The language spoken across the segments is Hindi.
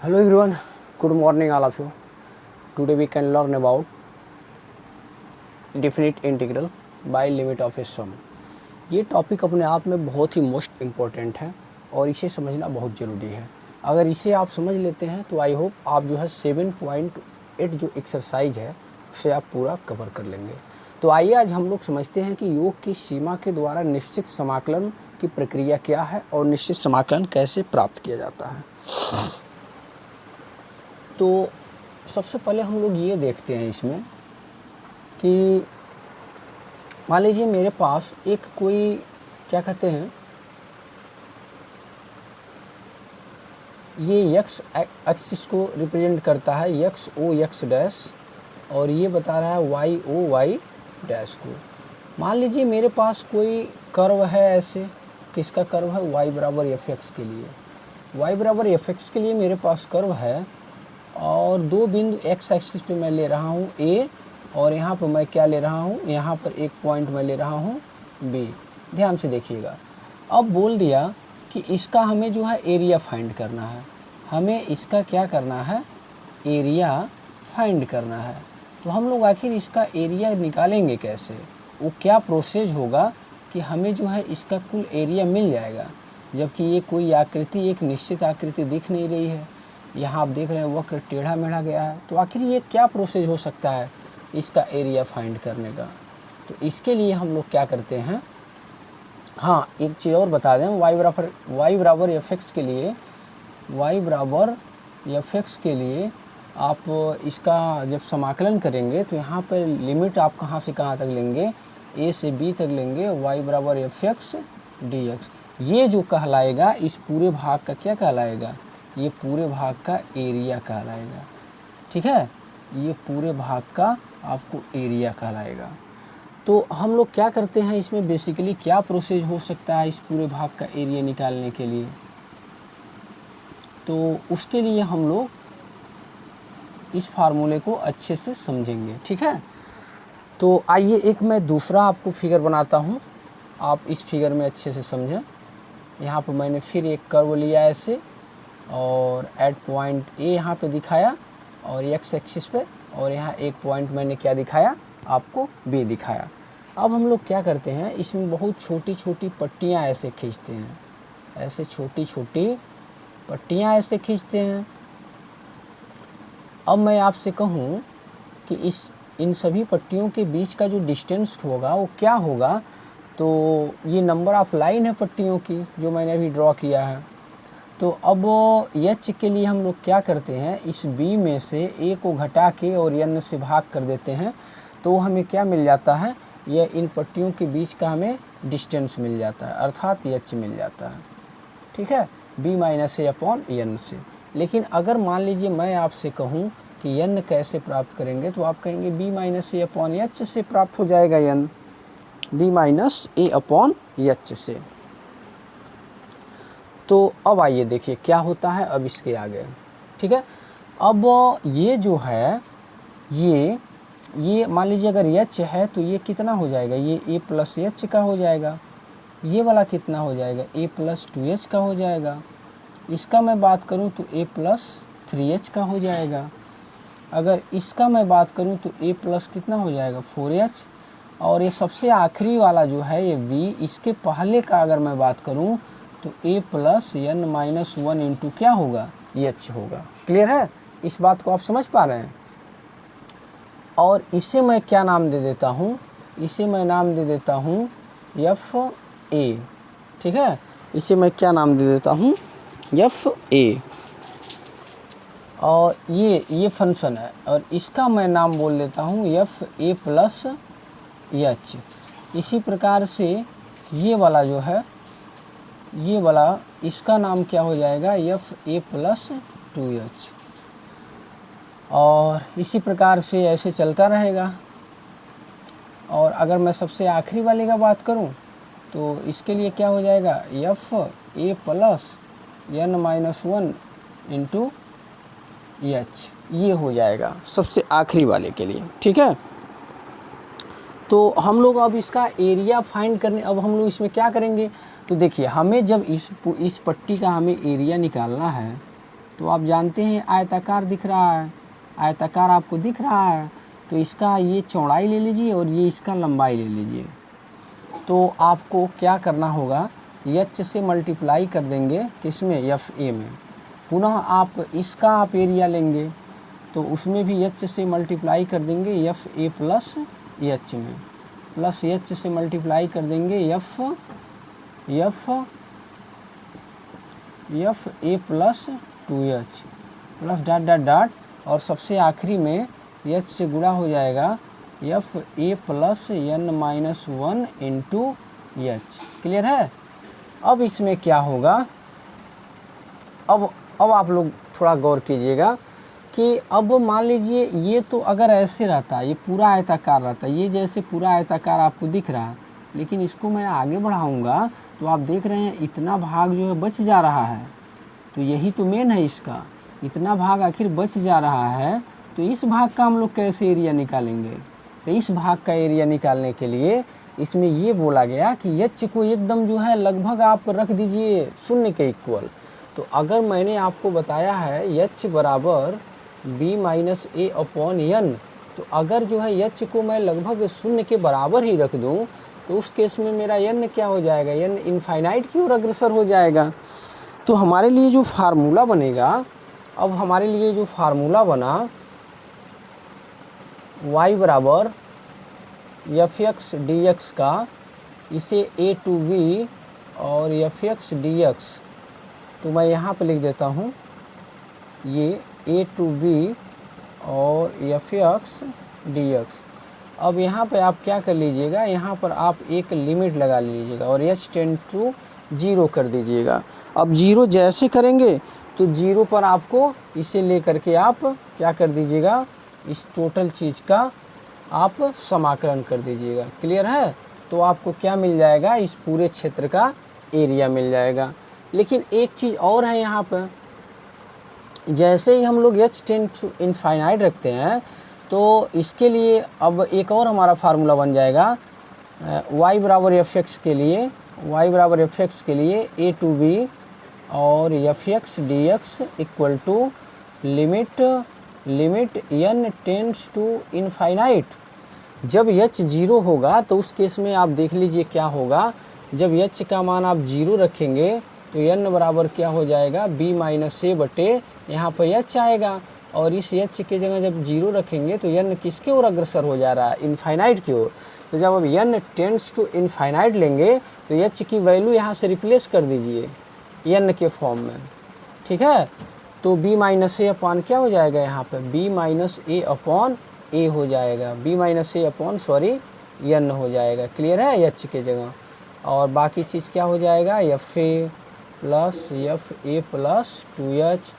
Hello everyone, good morning all of you. Today we can learn about definite integral by limit of a sum. ये टॉपिक अपने आप में बहुत ही मोस्ट इम्पोर्टेंट है और इसे समझना बहुत ज़रूरी है। अगर इसे आप समझ लेते हैं तो आई होप आप जो है 7.8 जो एक्सरसाइज है उसे आप पूरा कवर कर लेंगे। तो आइए आज हम लोग समझते हैं कि योग की सीमा के द्वारा निश्चित समाकलन की प्रक्रिया क्या है और निश्चित समाकलन कैसे प्राप्त किया जाता है। तो सबसे पहले हम लोग ये देखते हैं इसमें कि मान लीजिए मेरे पास एक कोई क्या कहते हैं, ये एक्स एक्सिस को रिप्रेजेंट करता है, एक्स ओ एक्स डैश, और ये बता रहा है वाई ओ वाई डैश को। मान लीजिए मेरे पास कोई कर्व है ऐसे, किसका कर्व है, वाई बराबर एफ एक्स के लिए। वाई बराबर एफ एक्स के लिए मेरे पास कर्व है और दो बिंदु एक्स एक्सिस पे मैं ले रहा हूँ ए, और यहाँ पर मैं क्या ले रहा हूँ, यहाँ पर एक पॉइंट मैं ले रहा हूँ बी। ध्यान से देखिएगा, अब बोल दिया कि इसका हमें जो है एरिया फाइंड करना है। हमें इसका क्या करना है, एरिया फाइंड करना है। तो हम लोग आखिर इसका एरिया निकालेंगे कैसे, वो क्या प्रोसेस होगा कि हमें जो है इसका कुल एरिया मिल जाएगा, जबकि ये कोई आकृति, एक निश्चित आकृति दिख नहीं रही है। यहाँ आप देख रहे हैं वक्र टेढ़ा मेढ़ा गया है। तो आखिर ये क्या प्रोसेस हो सकता है इसका एरिया फाइंड करने का। तो इसके लिए हम लोग क्या करते हैं, हाँ एक चीज़ और बता दें, वाई बराबर एफ एक्स के लिए, वाई बराबर एफ एक्स के लिए आप इसका जब समाकलन करेंगे तो यहाँ पर लिमिट आप कहाँ से कहाँ तक लेंगे, ए से बी तक लेंगे। वाई बराबर एफ एक्स डी एक्स, ये जो कहलाएगा इस पूरे भाग का क्या कहलाएगा, ये पूरे भाग का एरिया कहलाएगा। ठीक है, ये पूरे भाग का आपको एरिया कहलाएगा। तो हम लोग क्या करते हैं इसमें, बेसिकली क्या प्रोसेस हो सकता है इस पूरे भाग का एरिया निकालने के लिए, तो उसके लिए हम लोग इस फार्मूले को अच्छे से समझेंगे। ठीक है, तो आइए एक मैं दूसरा आपको फिगर बनाता हूँ, आप इस फिगर में अच्छे से समझें। यहाँ पर मैंने फिर एक कर्व लिया ऐसे, और एट पॉइंट ए यहाँ पे दिखाया और एक्स एक्सिस पे, और यहाँ एक पॉइंट मैंने क्या दिखाया आपको, बी दिखाया। अब हम लोग क्या करते हैं, इसमें बहुत छोटी छोटी पट्टियाँ ऐसे खींचते हैं, ऐसे छोटी छोटी पट्टियाँ ऐसे खींचते हैं। अब मैं आपसे कहूँ कि इन सभी पट्टियों के बीच का जो डिस्टेंस होगा वो क्या होगा, तो ये नंबर ऑफ लाइन है पट्टियों की जो मैंने अभी ड्रॉ किया है। तो अब एच के लिए हम लोग क्या करते हैं, इस बी में से ए को घटा के और एन से भाग कर देते हैं, तो हमें क्या मिल जाता है, यह इन पट्टियों के बीच का हमें डिस्टेंस मिल जाता है, अर्थात एच मिल जाता है। ठीक है, बी माइनस ए अपॉन एन से। लेकिन अगर मान लीजिए मैं आपसे कहूँ कि एन कैसे प्राप्त करेंगे, तो आप कहेंगे बी माइनस ए अपॉन एच से प्राप्त हो जाएगा एन, बी माइनस ए अपॉन एच से। तो अब आइए देखिए क्या होता है अब इसके आगे। ठीक है, अब ये जो है, ये मान लीजिए अगर एच है तो ये कितना हो जाएगा, ये ए प्लस एच का हो जाएगा। ये वाला कितना हो जाएगा, ए प्लस 2h का हो जाएगा। इसका मैं बात करूँ तो ए प्लस 3h का हो जाएगा। अगर इसका मैं बात करूँ तो ए प्लस कितना हो जाएगा, 4h। और ये सबसे आखिरी वाला जो है ये v, इसके पहले का अगर मैं बात करूँ तो a plus N minus 1 into क्या होगा, एच होगा। क्लियर है, इस बात को आप समझ पा रहे हैं। और इसे मैं क्या नाम दे देता हूँ, इसे मैं नाम दे देता हूँ एफ ए। ठीक है, इसे मैं क्या नाम दे देता हूँ, एफ ए। और ये फंक्शन है, और इसका मैं नाम बोल देता हूँ एफ ए प्लस एच। इसी प्रकार से ये वाला जो है, ये वाला, इसका नाम क्या हो जाएगा, एफ ए प्लस 2h। और इसी प्रकार से ऐसे चलता रहेगा। और अगर मैं सबसे आखिरी वाले का बात करूं तो इसके लिए क्या हो जाएगा, F A plus N minus 1 into H, ये हो जाएगा सबसे आखिरी वाले के लिए। ठीक है, तो हम लोग अब इसका एरिया फाइंड करने, अब हम लोग इसमें क्या करेंगे, तो देखिए हमें जब इस पट्टी का हमें एरिया निकालना है तो आप जानते हैं आयताकार दिख रहा है, आयताकार आपको दिख रहा है, तो इसका ये चौड़ाई ले लीजिए और ये इसका लंबाई ले लीजिए। तो आपको क्या करना होगा, एच से मल्टीप्लाई कर देंगे किसमें, एफ ए में। पुनः आप इसका आप एरिया लेंगे तो उसमें भी एच से मल्टीप्लाई कर देंगे एफ ए प्लस एच में, प्लस एच से मल्टीप्लाई कर देंगे F A plus 2h plus dot dot dot, और सबसे आखिरी में एच से गुणा हो जाएगा F A plus n minus 1 into H. Clear है। अब इसमें क्या होगा, अब आप लोग थोड़ा गौर कीजिएगा कि अब मान लीजिए ये तो अगर ऐसे रहता, ये पूरा आयताकार रहता, ये जैसे पूरा आयताकार आपको दिख रहा है, लेकिन इसको मैं आगे बढ़ाऊंगा तो आप देख रहे हैं इतना भाग जो है बच जा रहा है। तो यही तो मेन है इसका, इतना भाग आखिर बच जा रहा है। तो इस भाग का हम लोग कैसे एरिया निकालेंगे, तो इस भाग का एरिया निकालने के लिए इसमें ये बोला गया कि एच को एकदम जो है लगभग आप रख दीजिए शून्य के इक्वल। तो अगर मैंने आपको बताया है एच बराबर बी माइनस ए अपॉन एन, तो अगर जो है एच को मैं लगभग शून्य के बराबर ही रख दूं तो उस केस में मेरा एन क्या हो जाएगा, एन इनफाइनाइट की ओर अग्रसर हो जाएगा। तो हमारे लिए जो फार्मूला बनेगा, अब हमारे लिए जो फार्मूला बना y बराबर एफ एक्स डी एक्स का, इसे ए टू बी और एफ एक्स डी एक्स, तो मैं यहाँ पे लिख देता हूँ ये ए टू बी और एफ एक्स डी एक्स। अब यहाँ पे आप क्या कर लीजिएगा, यहाँ पर आप एक लिमिट लगा लीजिएगा और एच टेंड टू 0 कर दीजिएगा। अब 0 जैसे करेंगे तो 0 पर आपको इसे ले करके आप क्या कर दीजिएगा, इस टोटल चीज़ का आप समाकलन कर दीजिएगा। क्लियर है। तो आपको क्या मिल जाएगा, इस पूरे क्षेत्र का एरिया मिल जाएगा। लेकिन एक चीज़ और है यहाँ पर, जैसे ही हम लोग एच टेंड टू इनफाइनाइट रखते हैं तो इसके लिए अब एक और हमारा फार्मूला बन जाएगा y बराबर एफ एक्स के लिए, y बराबर एफ एक्स के लिए ए टू बी और F X D X equal to limit n tends to infinite. जब h 0 होगा तो उस केस में आप देख लीजिए क्या होगा, जब h का मान आप 0 रखेंगे तो n बराबर क्या हो जाएगा, b माइनस ए बटे यहाँ पर h आएगा, और इस h के जगह जब 0 रखेंगे तो n किसके ओर अग्रसर हो जा रहा है, इनफाइनाइट की ओर। तो जब अब n टेंड्स टू इनफाइनाइट लेंगे तो h की वैल्यू यहाँ से रिप्लेस कर दीजिए n के फॉर्म में। ठीक है। तो b माइनस ए अपॉन क्या हो जाएगा, यहाँ पे b माइनस ए अपॉन ए हो जाएगा, b माइनस ए अपॉन n हो जाएगा। क्लियर है, h के जगह। और बाकी चीज़ क्या हो जाएगा, F A plus 2h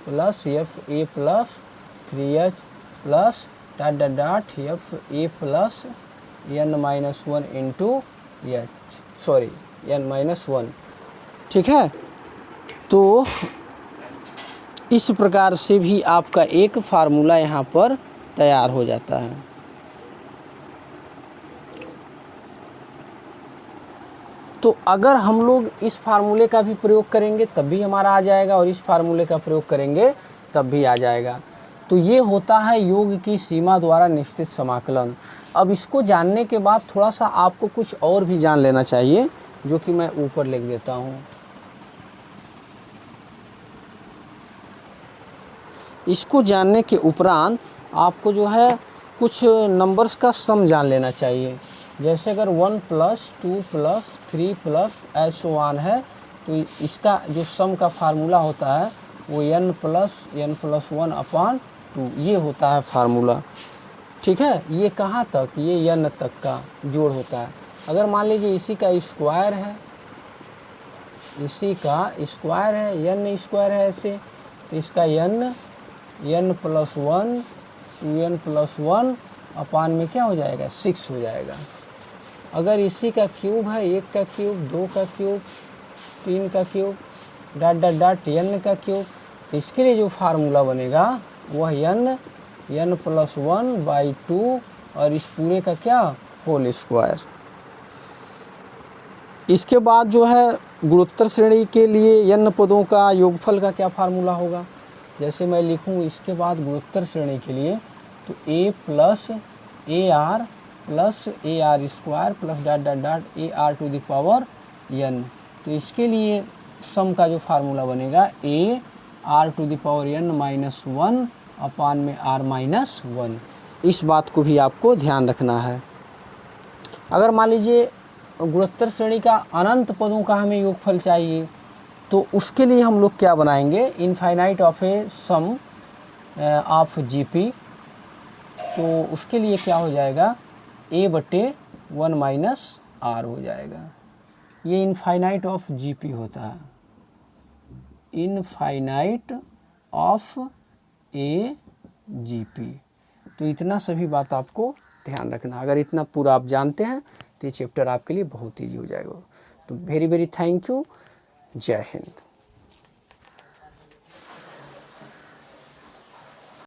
plus F A plus 3h plus dot dot dot F A plus n minus 1 into n minus 1। ठीक है। तो इस प्रकार से भी आपका एक फार्मूला यहाँ पर तैयार हो जाता है। तो अगर हम लोग इस फार्मूले का भी प्रयोग करेंगे तब भी हमारा आ जाएगा, और इस फार्मूले का प्रयोग करेंगे तब भी आ जाएगा। तो ये होता है योग की सीमा द्वारा निश्चित समाकलन। अब इसको जानने के बाद थोड़ा सा आपको कुछ और भी जान लेना चाहिए, जो कि मैं ऊपर लिख देता हूँ। इसको जानने के उपरांत आपको जो है कुछ नंबर्स का सम जान लेना चाहिए। जैसे अगर 1 प्लस 2 प्लस 3 प्लस ऐसो 1 है तो इसका जो सम का फार्मूला होता है वो n प्लस 1 अपॉन 2 ये होता है फार्मूला। ठीक है। ये कहाँ तक, ये n तक का जोड़ होता है। अगर मान लीजिए इसी का स्क्वायर है, इसी का स्क्वायर है, n स्क्वायर है ऐसे, तो इसका n plus 1 2n plus 1 upon में क्या हो जाएगा, 6 हो जाएगा। अगर इसी का क्यूब है, 1 का क्यूब, 2 का क्यूब, 3 का cube, dot dot dot n का क्यूब, इसके लिए जो फार्मूला बनेगा वह n प्लस 1 बाई 2 और इस पूरे का क्या, होल स्क्वायर। इसके बाद जो है गुणोत्तर श्रेणी के लिए n पदों का योगफल का क्या फार्मूला होगा, जैसे मैं लिखूँ इसके बाद गुणोत्तर श्रेणी के लिए, तो a plus A R plus A R square plus dot dot dot A R to the power n। तो इसके लिए सम का जो फार्मूला बनेगा a R to the power n minus 1 upon में r माइनस 1। इस बात को भी आपको ध्यान रखना है। अगर मान लीजिए गुणोत्तर श्रेणी का अनंत पदों का हमें योगफल चाहिए, तो उसके लिए हम लोग क्या बनाएंगे, infinite of a sum of GP. तो उसके लिए क्या हो जाएगा, a बटे 1 माइनस आर हो जाएगा। ये इनफाइनाइट ऑफ जीपी होता है, इनफाइनाइट ऑफ ए जीपी। तो इतना सभी बात आपको ध्यान रखना। अगर इतना पूरा आप जानते हैं तो ये चैप्टर आपके लिए बहुत ईजी हो जाएगा। तो वेरी वेरी थैंक यू। जय हिंद।